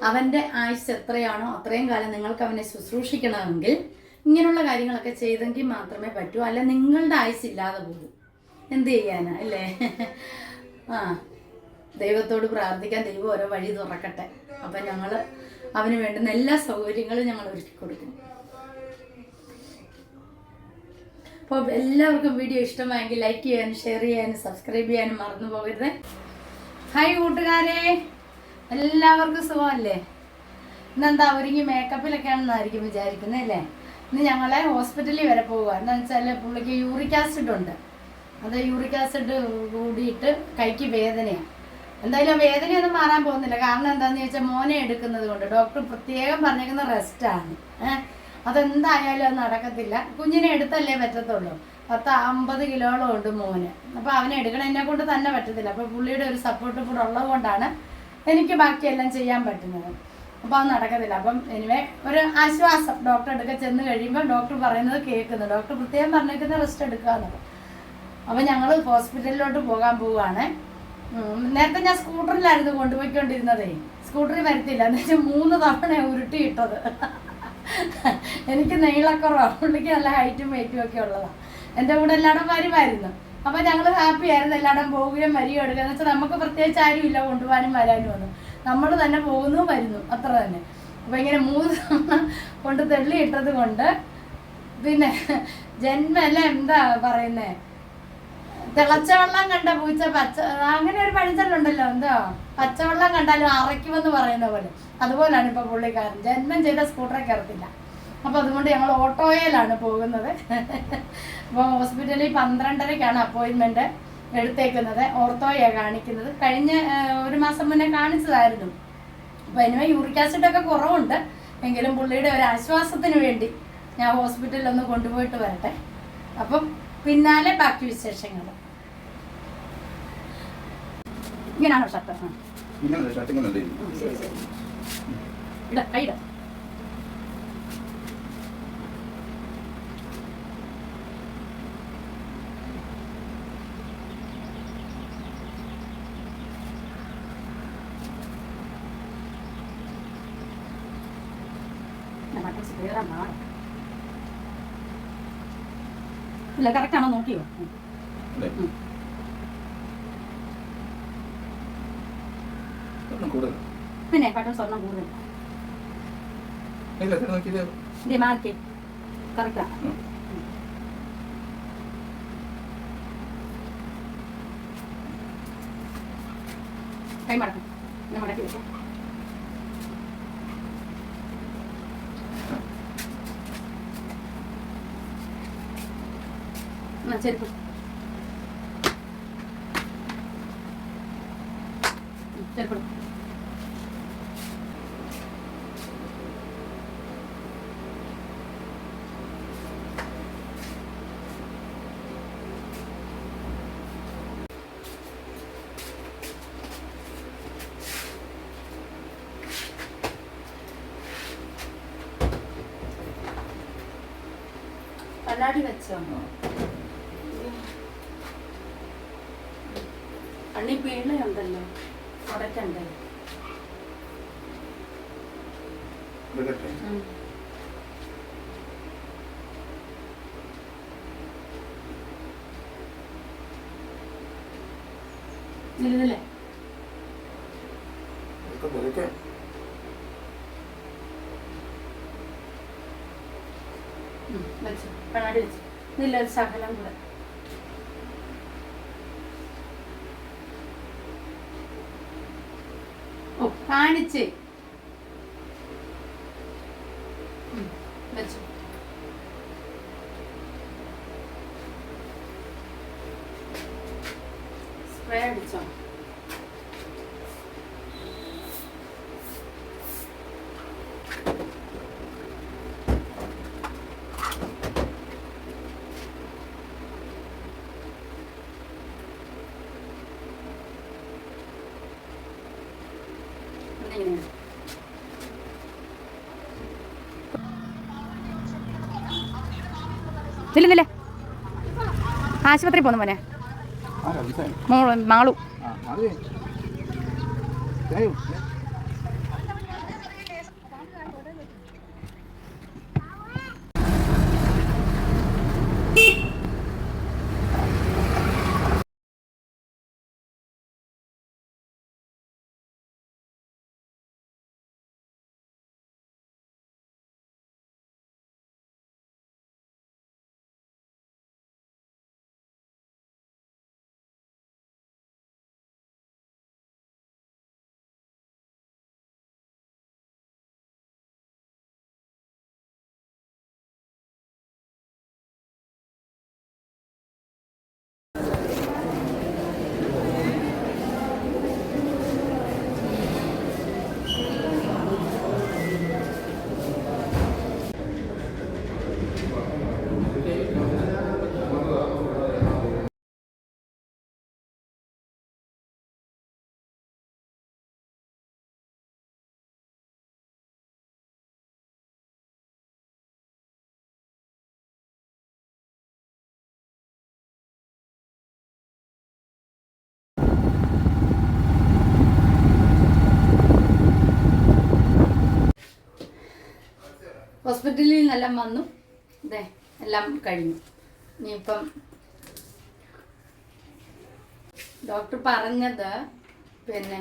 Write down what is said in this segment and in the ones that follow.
അവൻ്റെ ആയുസ് എത്രയാണോ അത്രയും കാലം നിങ്ങൾക്ക് അവനെ ശുശ്രൂഷിക്കണമെങ്കിൽ ഇങ്ങനെയുള്ള കാര്യങ്ങളൊക്കെ ചെയ്തെങ്കിൽ മാത്രമേ പറ്റൂ. അല്ല നിങ്ങളുടെ ആയുസ് ഇല്ലാതെ പോകും. എന്ത് ചെയ്യാനാ അല്ലേ? ആ, ദൈവത്തോട് പ്രാർത്ഥിക്കാൻ, ദൈവം ഓരോ വഴി തുറക്കട്ടെ. അപ്പം ഞങ്ങൾ അവന് വേണ്ടുന്ന എല്ലാ സൗകര്യങ്ങളും ഞങ്ങൾ ഒരുക്കി കൊടുക്കും. അപ്പോൾ എല്ലാവർക്കും വീഡിയോ ഇഷ്ടമായെങ്കിൽ ലൈക്ക് ചെയ്യാനും ഷെയർ ചെയ്യാനും സബ്സ്ക്രൈബ് ചെയ്യാനും മറന്നു പോകരുത്. ഹായ് കൂട്ടുകാരെ, എല്ലാവർക്കും സുഖമല്ലേ? ഇന്നെന്താ ഒരുങ്ങി മേക്കപ്പിലൊക്കെയാണെന്നായിരിക്കും വിചാരിക്കുന്നത് അല്ലേ? ഇന്ന് ഞങ്ങളെ ഹോസ്പിറ്റലിൽ വരെ പോവുക. എന്താണെന്ന് വെച്ചാൽ പുള്ളിക്ക് യൂറിക് ആസിഡ് ഉണ്ട്. അത് യൂറിക് ആസിഡ് കൂടിയിട്ട് കൈക്ക് വേദനയാണ്. എന്തായാലും വേദനയൊന്നും മാറാൻ പോകുന്നില്ല. കാരണം എന്താണെന്ന് ചോദിച്ചാൽ മോനെ എടുക്കുന്നത് കൊണ്ട് ഡോക്ടർ പ്രത്യേകം പറഞ്ഞേക്കുന്ന റെസ്റ്റാണ്. അതെന്തായാലും അത് നടക്കത്തില്ല. കുഞ്ഞിനെ എടുത്തല്ലേ പറ്റത്തുള്ളൂ. 50 കിലോളം ഉണ്ട് മോന്. അപ്പോൾ അവനെ എടുക്കണം, എന്നെ കൊണ്ട് തന്നെ പറ്റത്തില്ല. അപ്പോൾ പുള്ളിയുടെ ഒരു സപ്പോർട്ട് കൂടെ ഉള്ളത് കൊണ്ടാണ് എനിക്ക് ബാക്കിയെല്ലാം ചെയ്യാൻ പറ്റുന്നത്. അപ്പോൾ അത് നടക്കത്തില്ല. അപ്പം എനിവേ ഒരു ആശ്വാസം, ഡോക്ടർ എടുക്കാൻ ചെന്ന് കഴിയുമ്പോൾ ഡോക്ടർ പറയുന്നത് കേൾക്കുന്നു. ഡോക്ടർ പ്രത്യേകം പറഞ്ഞേക്കുന്ന റെസ്റ്റ് എടുക്കുക എന്നുള്ളത്. അപ്പം ഞങ്ങൾ ഹോസ്പിറ്റലിലോട്ട് പോകാൻ പോവുകയാണ്. നേരത്തെ ഞാൻ സ്കൂട്ടറിലായിരുന്നു കൊണ്ടുപോയിക്കൊണ്ടിരുന്നതേ. സ്കൂട്ടറിൽ വരത്തില്ല, എന്നുവെച്ചാൽ 3 തവണ ഉരുട്ടിയിട്ടത്. എനിക്ക് നീളക്കുറവാണ്, പുള്ളിക്ക് നല്ല ഹൈറ്റും വെയിറ്റും ഒക്കെ ഉള്ളതാണ്. എൻ്റെ കൂടെ എല്ലായിടം വരുമായിരുന്നു. അപ്പോൾ ഞങ്ങൾ ഹാപ്പി ആയിരുന്നു, എല്ലായിടം പോവുകയും വരികയും എടുക്കുക. എന്ന് വെച്ചാൽ നമുക്ക് പ്രത്യേകിച്ച് ആരുമില്ല കൊണ്ടുപോകാനും വരാനും ഒന്നും. നമ്മൾ തന്നെ പോകുന്നു വരുന്നു, അത്ര തന്നെ. അപ്പോൾ ഇങ്ങനെ 3 തവണ കൊണ്ട് തെള്ളിയിട്ടത് കൊണ്ട് പിന്നെ ജന്മല്ലേ എന്താ പറയുന്നേ, തിളച്ച വെള്ളം കണ്ട പൂച്ച പച്ച, അങ്ങനെ ഒരു പഴഞ്ചൊല്ലുണ്ടല്ലോ, എന്താ പച്ചവെള്ളം കണ്ടാലും അറയ്ക്കുമെന്ന് പറയുന്ന പോലെ. അതുപോലാണ് ഇപ്പോൾ പുള്ളിക്കാരൻ. ജന്മം ചെയ്ത സ്കൂട്ടറെ കയറത്തില്ല. അപ്പോൾ അതുകൊണ്ട് ഞങ്ങൾ ഓട്ടോയിലാണ് പോകുന്നത്. അപ്പോൾ ഹോസ്പിറ്റലിൽ 12:30-ക്കാണ് അപ്പോയിൻമെൻറ്റ് എടുത്തേക്കുന്നത്. ഓർത്തോയാണ് കാണിക്കുന്നത്. കഴിഞ്ഞ 1 മാസം മുന്നേ കാണിച്ചതായിരുന്നു. അപ്പോൾ അതിന് യൂറിക് ആസിഡൊക്കെ കുറവുണ്ട്. എങ്കിലും പുള്ളിയുടെ ഒരു ആശ്വാസത്തിന് വേണ്ടി ഞാൻ ഹോസ്പിറ്റലിൽ ഒന്ന് കൊണ്ടുപോയിട്ട് വരട്ടെ. അപ്പം പിന്നാലെ ബാക്കി വിശേഷങ്ങൾ. ഇങ്ങനെയാണോ ഷർട്ട്? ഇട കൈയിട. ഇല്ല, കറക്റ്റാണോ നോക്കിയോ? പിന്നെ പട്ടം സ്വർണ്ണം കൂടുതൽ മാർക്ക് കറക്റ്റാ. കൈ മടക്കും, ഞാൻ മടക്കി വെക്കാം. ചെരുപ്പ് ചെരുപ്പ് കണ്ണാടി വെച്ചോ? കണ്ണി പീണയുണ്ടല്ലോ, ഉടക്കണ്ടേ? ഇതിലേ വെച്ചു, കണ്ണാടി വെച്ചു. ഇതില്ല, ഒരു ശകലം കൂടെ. ഓ, കാണിച്ച് വെച്ചു. സ്പ്രേ അടിച്ചോ? ഇല്ലില്ലേ, ആശുപത്രി പോന്നു മോനെ. മാളു ഹോസ്പിറ്റലിൽ നിന്നെല്ലാം വന്നു, ഇതേ എല്ലാം കഴിഞ്ഞു. ഇനിയിപ്പം ഡോക്ടർ പറഞ്ഞത് പിന്നെ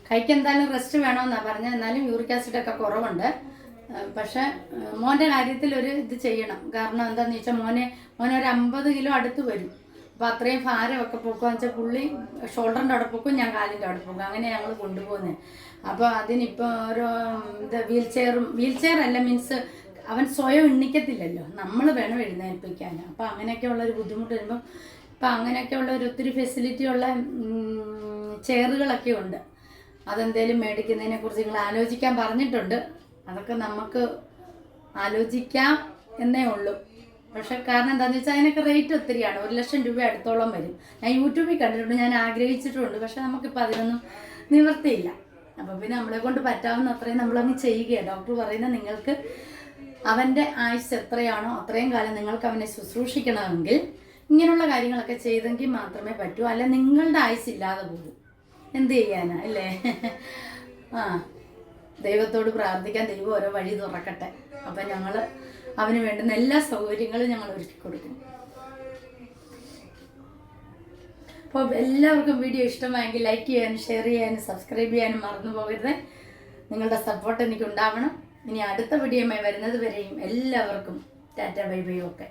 കൈക്ക് എന്തായാലും റെസ്റ്റ് വേണമെന്നാണ് പറഞ്ഞത്. എന്നാലും യൂറിക് ആസിഡൊക്കെ കുറവുണ്ട്. പക്ഷെ മോൻ്റെ കാര്യത്തിൽ ഒരു ഇത് ചെയ്യണം. കാരണം എന്താണെന്ന് വെച്ചാൽ മോനെ ഒരു 50 കിലോ അടുത്ത് വരും. അപ്പോൾ അത്രയും ഭാരമൊക്കെ പൊക്കുമെന്ന് വെച്ചാൽ പുള്ളി ഷോൾഡറിൻ്റെ അവിടെ പൊക്കും, ഞാൻ കാലിൻ്റെ അവിടെ പൊക്കും, അങ്ങനെ ഞങ്ങൾ കൊണ്ടുപോകുന്നത്. അപ്പോൾ അതിനിപ്പോൾ ഓരോ ഇത് വീൽ ചെയറല്ല, മീൻസ് അവൻ സ്വയം എണ്ണിക്കത്തില്ലല്ലോ, നമ്മൾ വേണം എഴുന്നേൽപ്പിക്കാൻ. അപ്പോൾ അങ്ങനെയൊക്കെ ഉള്ളൊരു ബുദ്ധിമുട്ട് വരുമ്പം ഇപ്പം അങ്ങനെയൊക്കെ ഉള്ള ഒരു ഒത്തിരി ഫെസിലിറ്റി ഉള്ള ചെയറുകളൊക്കെ ഉണ്ട്. അതെന്തേലും മേടിക്കുന്നതിനെ കുറിച്ച് നിങ്ങൾ ആലോചിക്കാൻ പറഞ്ഞിട്ടുണ്ട്. അതൊക്കെ നമുക്ക് ആലോചിക്കാം എന്നേ ഉള്ളൂ. പക്ഷെ കാരണം എന്താണെന്ന് വെച്ചാൽ അതിനൊക്കെ റേറ്റ് ഒത്തിരിയാണ്. 1 ലക്ഷം രൂപ അടുത്തോളം വരും. ഞാൻ യൂട്യൂബിൽ കണ്ടിട്ടുണ്ട്, ഞാൻ ആഗ്രഹിച്ചിട്ടുണ്ട്. പക്ഷെ നമുക്കിപ്പോൾ അതിനൊന്നും നിവൃത്തിയില്ല. അപ്പോൾ പിന്നെ നമ്മളെ കൊണ്ട് പറ്റാവുന്ന അത്രയും നമ്മളങ്ങ് ചെയ്യുകയാണ്. ഡോക്ടർ പറയുന്നത് നിങ്ങൾക്ക് അവൻ്റെ ആയുസ് എത്രയാണോ അത്രയും കാലം നിങ്ങൾക്ക് അവനെ ശുശ്രൂഷിക്കണമെങ്കിൽ ഇങ്ങനെയുള്ള കാര്യങ്ങളൊക്കെ ചെയ്തെങ്കിൽ മാത്രമേ പറ്റൂ. അല്ല നിങ്ങളുടെ ആയുസ് ഇല്ലാതെ പോകും. എന്ത് ചെയ്യാനാ അല്ലേ? ദൈവത്തോട് പ്രാർത്ഥിക്കാൻ, ദൈവം ഓരോ വഴി തുറക്കട്ടെ. അപ്പം ഞങ്ങൾ അവന് വേണ്ടുന്ന എല്ലാ സൗകര്യങ്ങളും ഞങ്ങൾ ഒരുക്കി കൊടുക്കും. അപ്പോൾ എല്ലാവർക്കും വീഡിയോ ഇഷ്ടമായെങ്കിൽ ലൈക്ക് ചെയ്യാനും ഷെയർ ചെയ്യാനും സബ്സ്ക്രൈബ് ചെയ്യാനും മറന്നു പോകരുത്. നിങ്ങളുടെ സപ്പോർട്ട് എനിക്കുണ്ടാവണം. ഇനി അടുത്ത വീഡിയോയുമായി വരുന്നത് വരെയും എല്ലാവർക്കും ടാറ്റ ബൈ ബൈ. ഓക്കെ.